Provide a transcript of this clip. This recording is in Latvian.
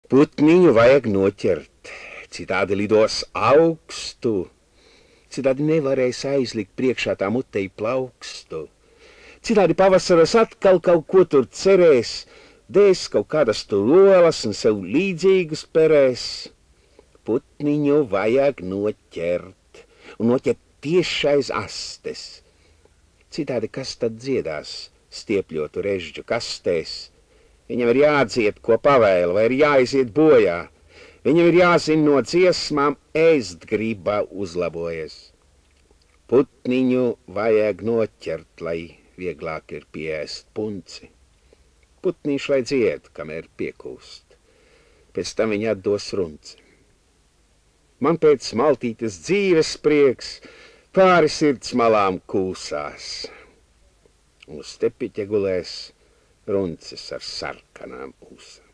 Putniņu vajag noķert, citādi lidos augstu, citādi nevarēs aizlikt priekšā tā mutei plaukstu. Citādi pavasaros atkal kaut ko tur cerēs, dēs kaut kādas tur olas un sev līdzīgus perēs. Putniņu vajag noķert, un noķert tieši aiz astes. Citādi kas tad dziedās stiepļotu režģu kastēs? Viņam ir jādzied, ko pavēla, vai ir jāiziet bojā. Viņam ir jāzina no dziesmām, ēst griba uzlabojas. Putniņu vajag noķert, lai vieglāk ir pieēst punci. Putnīši lai dzied, kamēr piekūst. Pēc tam viņa atdos runci. Man pēc maltītes dzīves prieks pāri sirds malām kūsās. Uz tepiķa gulēs runcis ar sarkanām ūsām.